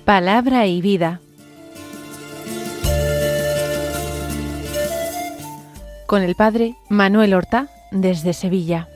Palabra y vida. Con el padre Manuel Horta, desde Sevilla.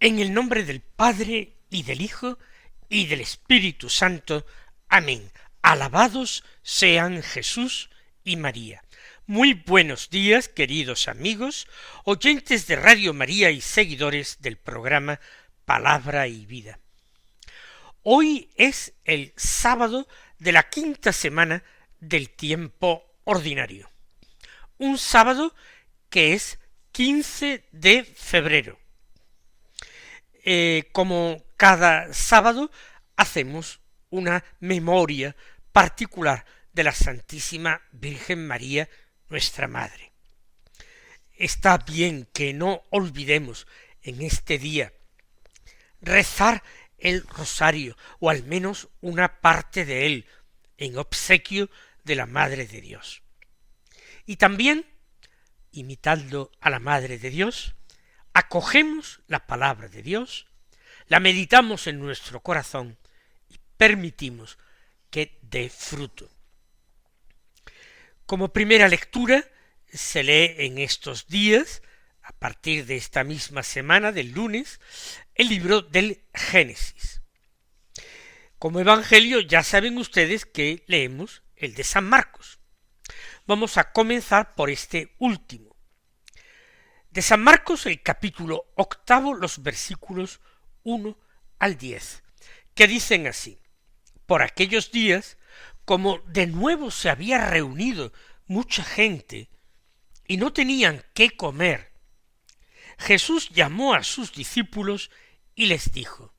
En el nombre del Padre, y del Hijo, y del Espíritu Santo. Amén. Alabados sean Jesús y María. Muy buenos días, queridos amigos, oyentes de Radio María y seguidores del programa Palabra y Vida. Hoy es el sábado de la quinta semana del tiempo ordinario. Un sábado que es 15 de febrero. Como cada sábado hacemos una memoria particular de la Santísima Virgen María, nuestra Madre. Está bien que no olvidemos en este día rezar el rosario, o al menos una parte de él, en obsequio de la Madre de Dios. Y también, imitando a la Madre de Dios, acogemos la palabra de Dios, la meditamos en nuestro corazón y permitimos que dé fruto. Como primera lectura se lee en estos días, a partir de esta misma semana, del lunes, el libro del Génesis. Como evangelio ya saben ustedes que leemos el de San Marcos. Vamos a comenzar por este último. De San Marcos, el capítulo 8, los versículos 1 al 10, que dicen así: por aquellos días, como de nuevo se había reunido mucha gente y no tenían qué comer, Jesús llamó a sus discípulos y les dijo: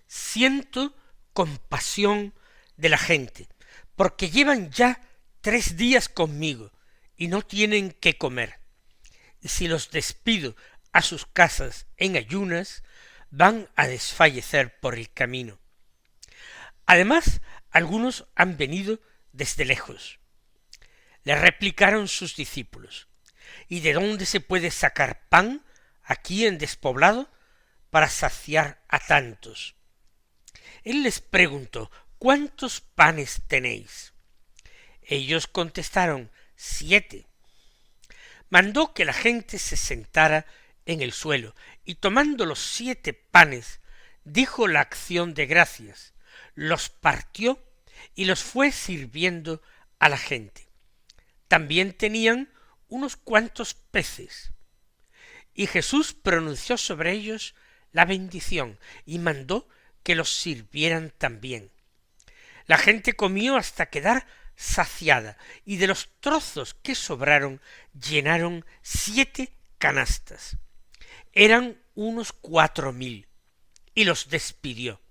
siento compasión de la gente, porque llevan ya 3 días conmigo y no tienen qué comer. Y si los despido a sus casas en ayunas, van a desfallecer por el camino. Además, algunos han venido desde lejos. Le replicaron sus discípulos: ¿y de dónde se puede sacar pan aquí en despoblado para saciar a tantos? Él les preguntó: ¿cuántos panes tenéis? Ellos contestaron: 7. Mandó que la gente se sentara en el suelo, y tomando los 7 panes, dijo la acción de gracias, los partió y los fue sirviendo a la gente. También tenían unos cuantos peces. Y Jesús pronunció sobre ellos la bendición y mandó que los sirvieran también. La gente comió hasta quedar saciada, y de los trozos que sobraron llenaron 7 canastas. Eran unos 4.000, y los despidió.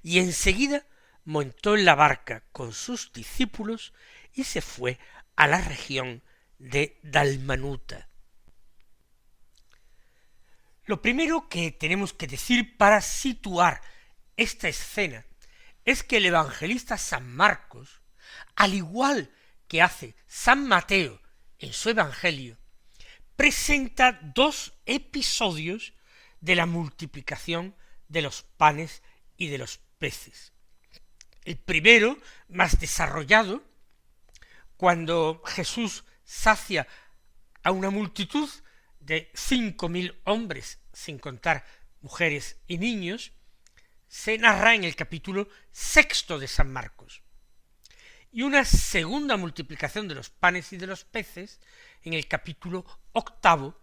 Y enseguida montó en la barca con sus discípulos y se fue a la región de Dalmanuta. Lo primero que tenemos que decir para situar esta escena es que el evangelista San Marcos, al igual que hace San Mateo en su evangelio, presenta 2 episodios de la multiplicación de los panes y de los peces. El primero, más desarrollado, cuando Jesús sacia a una multitud de 5.000 hombres, sin contar mujeres y niños, se narra en el capítulo 6 de San Marcos. Y una segunda multiplicación de los panes y de los peces en el capítulo 8,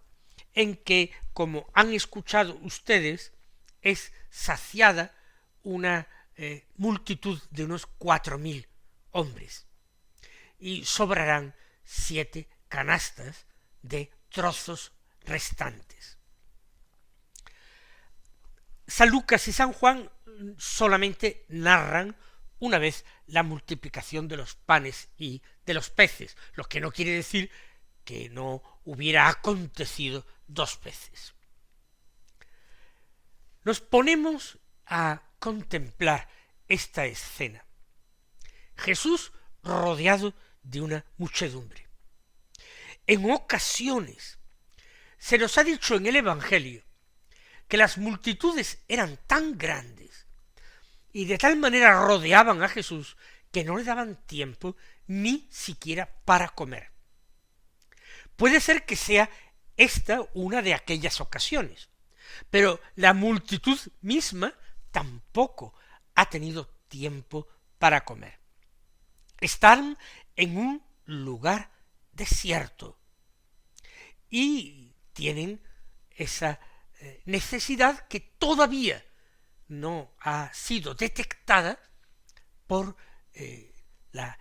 en que, como han escuchado ustedes, es saciada una multitud de unos 4.000 hombres, y sobrarán 7 canastas de trozos restantes. San Lucas y San Juan solamente narran una vez la multiplicación de los panes y de los peces, lo que no quiere decir que no hubiera acontecido 2 veces. Nos ponemos a contemplar esta escena. Jesús rodeado de una muchedumbre. En ocasiones se nos ha dicho en el Evangelio que las multitudes eran tan grandes y de tal manera rodeaban a Jesús que no le daban tiempo ni siquiera para comer. Puede ser que sea esta una de aquellas ocasiones, pero la multitud misma tampoco ha tenido tiempo para comer. Están en un lugar desierto y tienen esa necesidad que todavía no ha sido detectada por la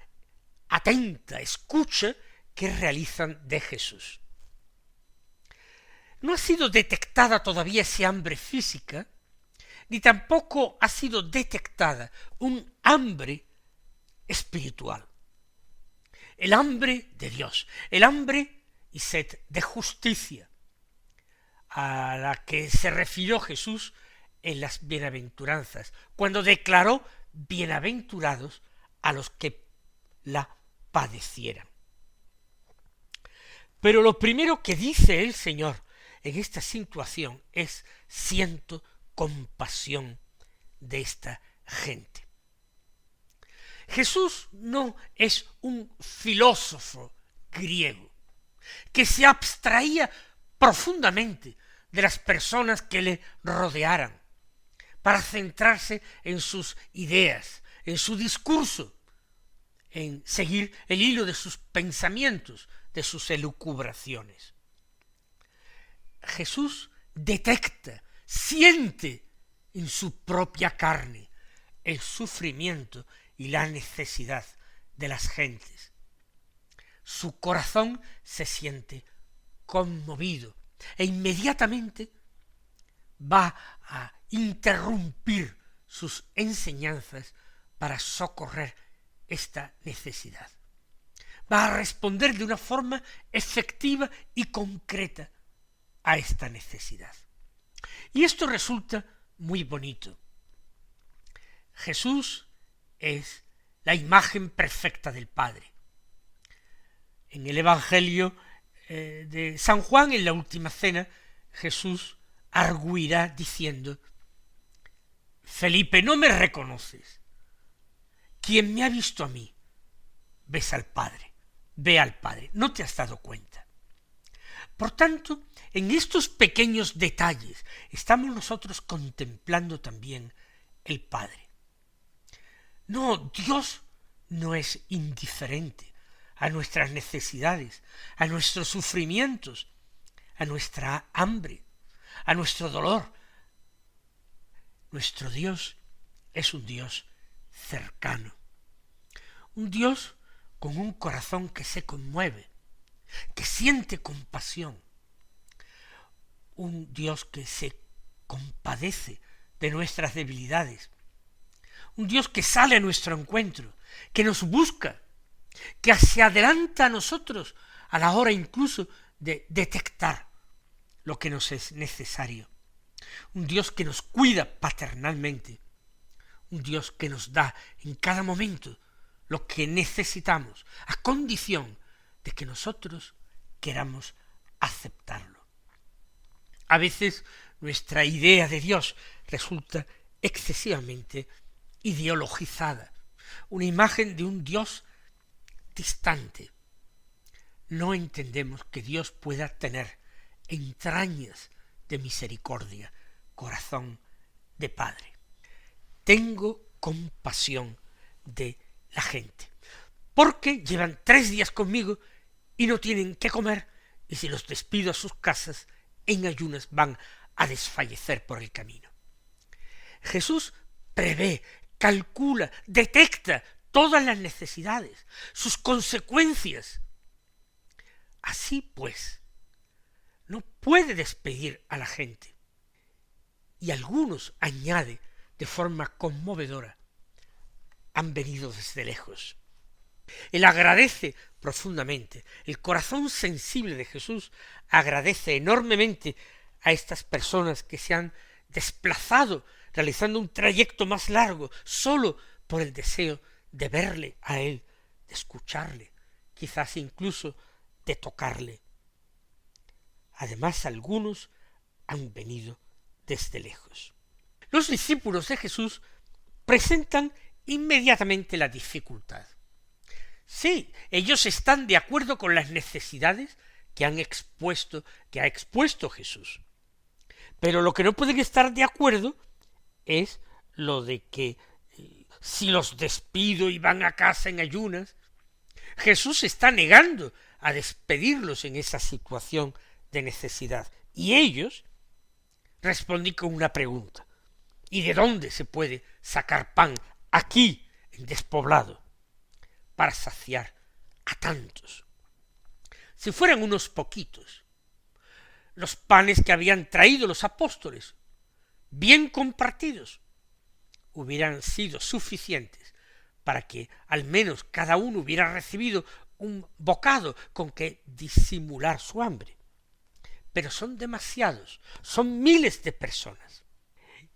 atenta escucha que realizan de Jesús. No ha sido detectada todavía esa hambre física, ni tampoco ha sido detectada un hambre espiritual. El hambre de Dios, el hambre y sed de justicia, a la que se refirió Jesús en las bienaventuranzas, cuando declaró bienaventurados a los que la padecieran. Pero lo primero que dice el Señor en esta situación es: siento compasión de esta gente. Jesús no es un filósofo griego que se abstraía profundamente de las personas que le rodearan para centrarse en sus ideas, en su discurso, en seguir el hilo de sus pensamientos, de sus elucubraciones. Jesús detecta, siente en su propia carne el sufrimiento y la necesidad de las gentes. Su corazón se siente conmovido e inmediatamente va a interrumpir sus enseñanzas para socorrer esta necesidad. Va a responder de una forma efectiva y concreta a esta necesidad. Y esto resulta muy bonito. Jesús es la imagen perfecta del Padre. En el Evangelio de San Juan, en la última cena, Jesús argüirá diciendo: Felipe, no me reconoces. Quien me ha visto a mí, ves al Padre, ve al Padre, no te has dado cuenta. Por tanto, en estos pequeños detalles estamos nosotros contemplando también el Padre. No, Dios no es indiferente a nuestras necesidades, a nuestros sufrimientos, a nuestra hambre, a nuestro dolor. Nuestro Dios es un Dios cercano, un Dios con un corazón que se conmueve, que siente compasión, un Dios que se compadece de nuestras debilidades, un Dios que sale a nuestro encuentro, que nos busca, que se adelanta a nosotros a la hora incluso de detectar lo que nos es necesario, un Dios que nos cuida paternalmente, un Dios que nos da en cada momento lo que necesitamos, a condición de que nosotros queramos aceptarlo. A veces nuestra idea de Dios resulta excesivamente ideologizada, una imagen de un Dios distante. No entendemos que Dios pueda tener entrañas de misericordia, corazón de Padre. Tengo compasión de la gente, porque llevan 3 días conmigo y no tienen qué comer, y si los despido a sus casas, en ayunas van a desfallecer por el camino. Jesús prevé, calcula, detecta todas las necesidades, sus consecuencias. Así pues, no puede despedir a la gente. Y algunos añade de forma conmovedora: han venido desde lejos. Él agradece profundamente. El corazón sensible de Jesús agradece enormemente a estas personas que se han desplazado realizando un trayecto más largo solo por el deseo de verle a Él, de escucharle, quizás incluso de tocarle. Además, algunos han venido desde lejos. Los discípulos de Jesús presentan inmediatamente la dificultad. Sí, ellos están de acuerdo con las necesidades que ha expuesto Jesús. Pero lo que no pueden estar de acuerdo es lo de que si los despido y van a casa en ayunas, Jesús está negando a despedirlos en esa situación de necesidad. Y ellos respondí con una pregunta. ¿Y de dónde se puede sacar pan aquí, en despoblado, para saciar a tantos? Si fueran unos poquitos, los panes que habían traído los apóstoles, bien compartidos, hubieran sido suficientes para que al menos cada uno hubiera recibido un bocado con que disimular su hambre. Pero son demasiados, son miles de personas.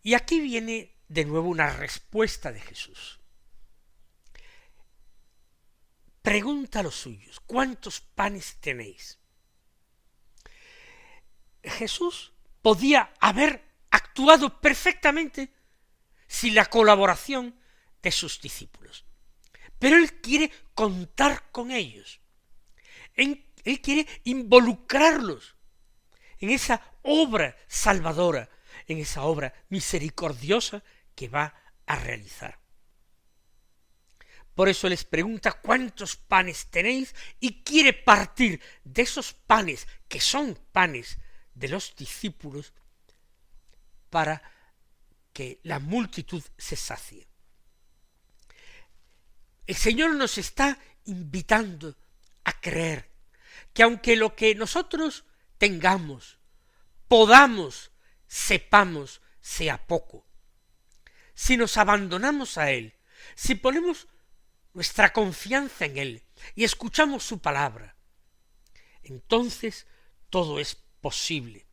Y aquí viene de nuevo una respuesta de Jesús. Pregunta a los suyos, ¿cuántos panes tenéis? Jesús podía haber actuado perfectamente sin la colaboración de sus discípulos. Pero Él quiere contar con ellos. Él quiere involucrarlos en esa obra salvadora, en esa obra misericordiosa que va a realizar. Por eso les pregunta cuántos panes tenéis y quiere partir de esos panes que son panes de los discípulos para que la multitud se sacie. El Señor nos está invitando a creer que aunque lo que nosotros tengamos, podamos, sepamos, sea poco, si nos abandonamos a Él, si ponemos nuestra confianza en Él y escuchamos su palabra, entonces todo es posible.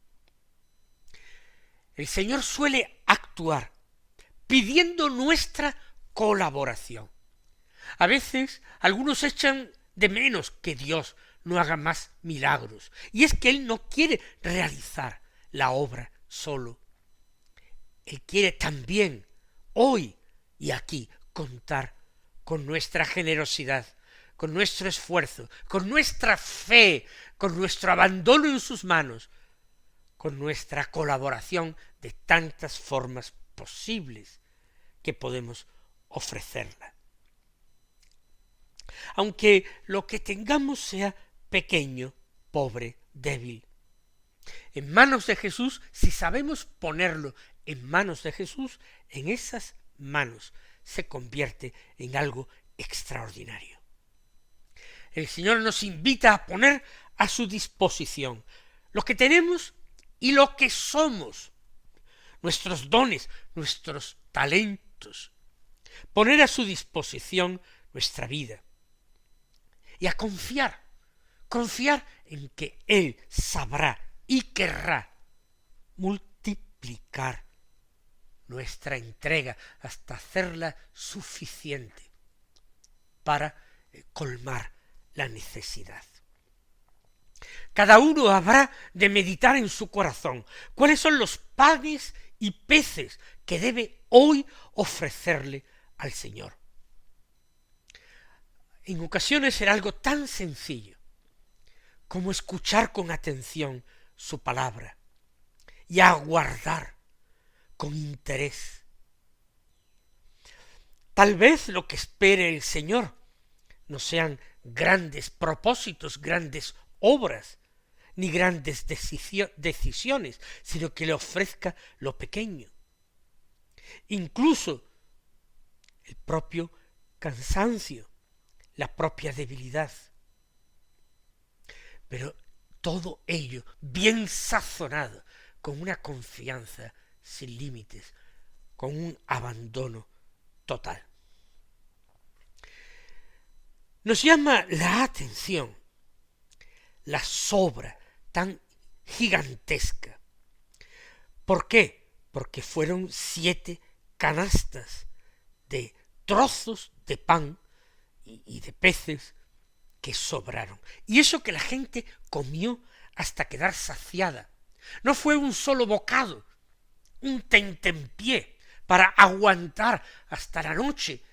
El Señor suele actuar pidiendo nuestra colaboración. A veces algunos echan de menos que Dios no haga más milagros, y es que Él no quiere realizar la obra solo. Él quiere también, hoy y aquí, contar con nuestra generosidad, con nuestro esfuerzo, con nuestra fe, con nuestro abandono en sus manos, con nuestra colaboración de tantas formas posibles que podemos ofrecerla. Aunque lo que tengamos sea pequeño, pobre, débil, en manos de Jesús, si sabemos ponerlo en manos de Jesús, en esas manos se convierte en algo extraordinario. El Señor nos invita a poner a su disposición lo que tenemos y lo que somos, nuestros dones, nuestros talentos, poner a su disposición nuestra vida y a confiar en que Él sabrá y querrá multiplicar nuestra entrega hasta hacerla suficiente para colmar la necesidad. Cada uno habrá de meditar en su corazón cuáles son los panes y peces que debe hoy ofrecerle al Señor. En ocasiones será algo tan sencillo como escuchar con atención su palabra y aguardar con interés. Tal vez lo que espere el Señor no sean grandes propósitos, grandes obras, ni grandes decisiones, sino que le ofrezca lo pequeño. Incluso el propio cansancio, la propia debilidad. Pero todo ello bien sazonado, con una confianza sin límites, con un abandono total. Nos llama la atención la sobra tan gigantesca. ¿Por qué? Porque fueron 7 canastas de trozos de pan y de peces que sobraron. Y eso que la gente comió hasta quedar saciada. No fue un solo bocado, un tentempié para aguantar hasta la noche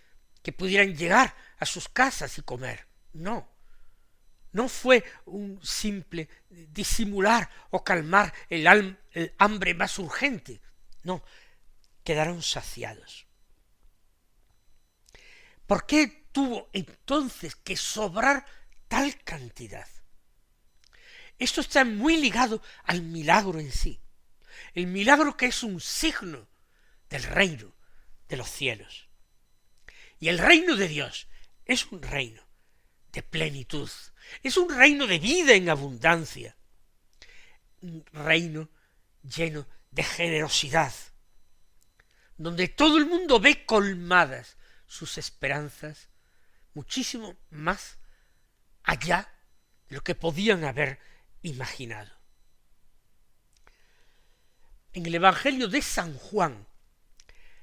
que pudieran llegar a sus casas y comer. No, no fue un simple disimular o calmar el hambre más urgente. No, quedaron saciados. ¿Por qué tuvo entonces que sobrar tal cantidad? Esto está muy ligado al milagro en sí. El milagro que es un signo del reino de los cielos. Y el reino de Dios es un reino de plenitud, es un reino de vida en abundancia, un reino lleno de generosidad, donde todo el mundo ve colmadas sus esperanzas muchísimo más allá de lo que podían haber imaginado. En el Evangelio de San Juan,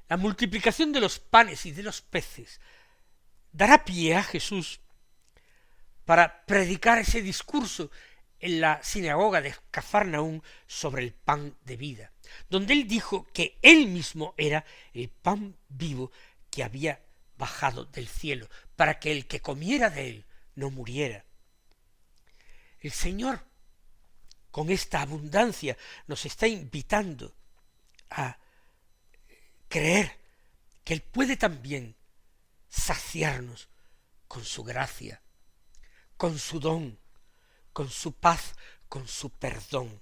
la multiplicación de los panes y de los peces dará pie a Jesús para predicar ese discurso en la sinagoga de Cafarnaúm sobre el pan de vida, donde él dijo que él mismo era el pan vivo que había bajado del cielo, para que el que comiera de él no muriera. El Señor, con esta abundancia, nos está invitando a creer que Él puede también saciarnos con su gracia, con su don, con su paz, con su perdón.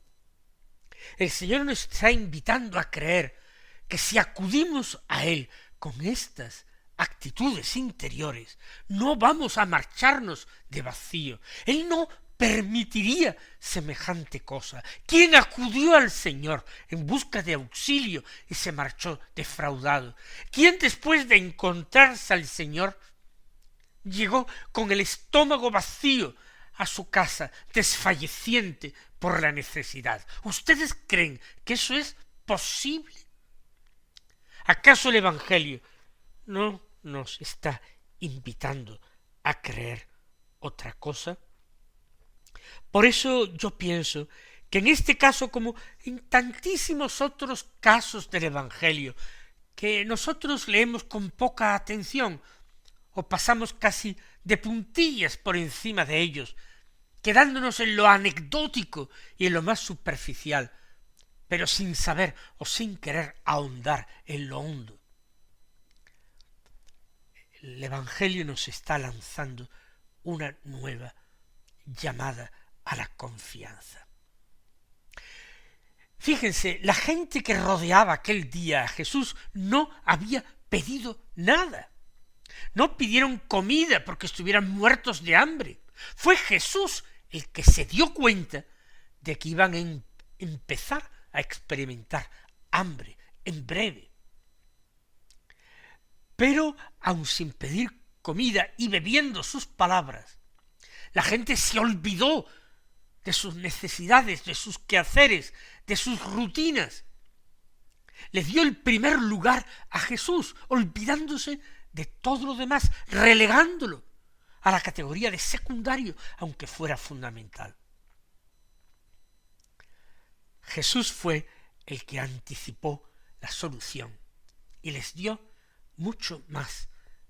El Señor nos está invitando a creer que si acudimos a Él con estas actitudes interiores, no vamos a marcharnos de vacío. Él no permitiría semejante cosa. ¿Quién acudió al Señor en busca de auxilio y se marchó defraudado? ¿Quién después de encontrarse al Señor llegó con el estómago vacío a su casa, desfalleciente por la necesidad? ¿Ustedes creen que eso es posible? ¿Acaso el Evangelio no nos está invitando a creer otra cosa? Por eso yo pienso que en este caso, como en tantísimos otros casos del Evangelio, que nosotros leemos con poca atención o pasamos casi de puntillas por encima de ellos, quedándonos en lo anecdótico y en lo más superficial, pero sin saber o sin querer ahondar en lo hondo. El Evangelio nos está lanzando una nueva llamada a la confianza. Fíjense, la gente que rodeaba aquel día a Jesús no había pedido nada. No pidieron comida porque estuvieran muertos de hambre. Fue Jesús el que se dio cuenta de que iban a empezar a experimentar hambre en breve. Pero, aun sin pedir comida y bebiendo sus palabras, la gente se olvidó de sus necesidades, de sus quehaceres, de sus rutinas. Le dio el primer lugar a Jesús, olvidándose de todo lo demás, relegándolo a la categoría de secundario, aunque fuera fundamental. Jesús fue el que anticipó la solución y les dio mucho más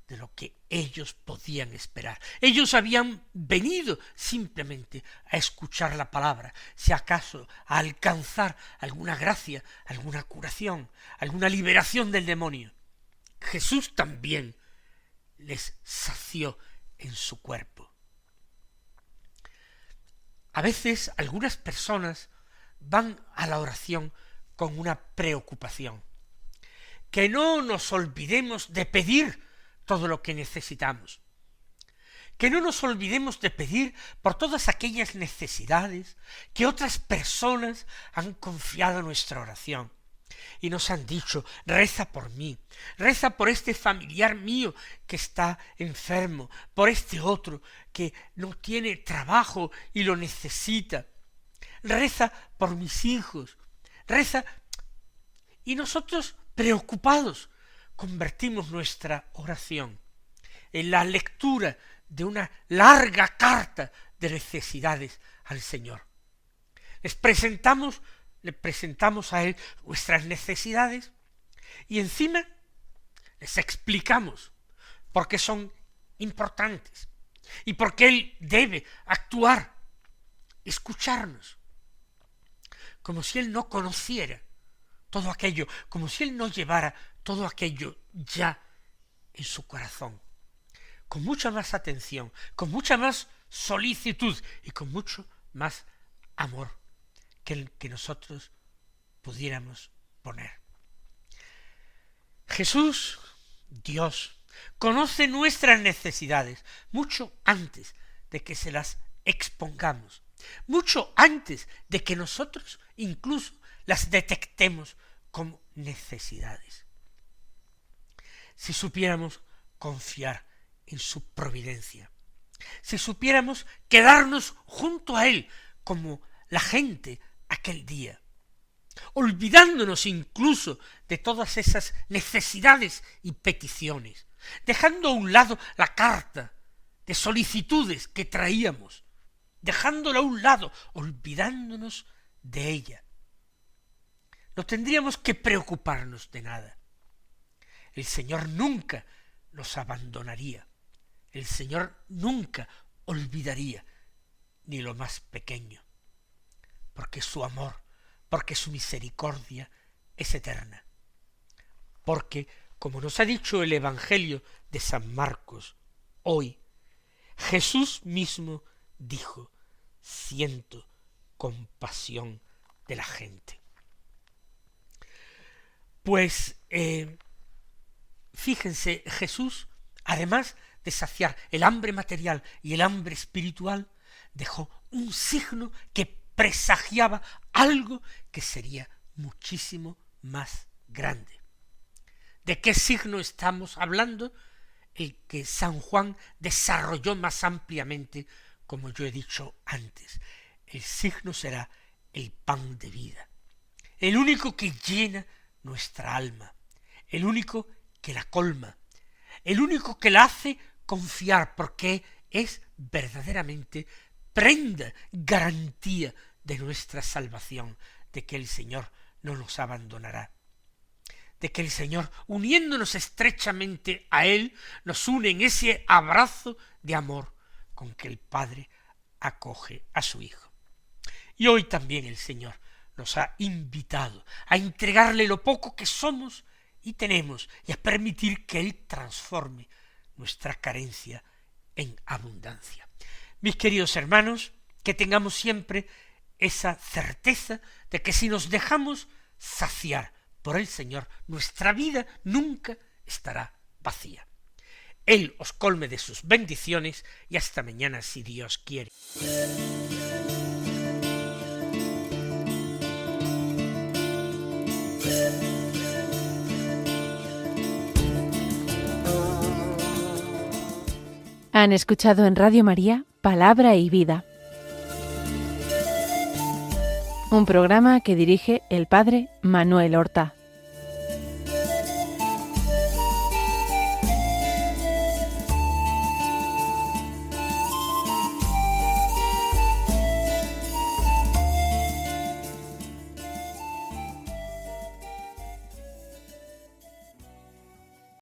de lo que ellos podían esperar. Ellos habían venido simplemente a escuchar la palabra, si acaso a alcanzar alguna gracia, alguna curación, alguna liberación del demonio. Jesús también les sació en su cuerpo. A veces algunas personas van a la oración con una preocupación. Que no nos olvidemos de pedir todo lo que necesitamos. Que no nos olvidemos de pedir por todas aquellas necesidades que otras personas han confiado en nuestra oración. y nos han dicho, reza por mí, reza por este familiar mío que está enfermo, por este otro que no tiene trabajo y lo necesita, reza por mis hijos, reza. Y nosotros, preocupados, convertimos nuestra oración en la lectura de una larga carta de necesidades al Señor. Le presentamos a Él nuestras necesidades y encima les explicamos por qué son importantes y por qué Él debe actuar, escucharnos, como si Él no conociera todo aquello, como si Él no llevara todo aquello ya en su corazón, con mucha más atención, con mucha más solicitud y con mucho más amor que el que nosotros pudiéramos poner. Jesús, Dios, conoce nuestras necesidades mucho antes de que se las expongamos, mucho antes de que nosotros incluso las detectemos como necesidades. Si supiéramos confiar en su providencia, si supiéramos quedarnos junto a Él como la gente aquel día, olvidándonos incluso de todas esas necesidades y peticiones, dejando a un lado la carta de solicitudes que traíamos, dejándola a un lado, olvidándonos de ella. No tendríamos que preocuparnos de nada. El Señor nunca nos abandonaría. El Señor nunca olvidaría ni lo más pequeño, porque su amor, porque su misericordia es eterna. Porque, como nos ha dicho el Evangelio de San Marcos hoy, Jesús mismo dijo, siento compasión de la gente. Pues, fíjense, Jesús, además de saciar el hambre material y el hambre espiritual, dejó un signo que presagiaba algo que sería muchísimo más grande. ¿De qué signo estamos hablando? El que San Juan desarrolló más ampliamente, como yo he dicho antes. El signo será el pan de vida, el único que llena nuestra alma, el único que la colma, el único que la hace confiar, porque es verdaderamente prenda, garantía de nuestra salvación, de que el Señor no nos abandonará, de que el Señor, uniéndonos estrechamente a Él, nos une en ese abrazo de amor con que el Padre acoge a su Hijo. Y hoy también el Señor nos ha invitado a entregarle lo poco que somos y tenemos, y a permitir que Él transforme nuestra carencia en abundancia. Mis queridos hermanos, que tengamos siempre esa certeza de que si nos dejamos saciar por el Señor, nuestra vida nunca estará vacía. Él os colme de sus bendiciones y hasta mañana si Dios quiere. Han escuchado en Radio María Palabra y Vida, un programa que dirige el Padre Manuel Horta.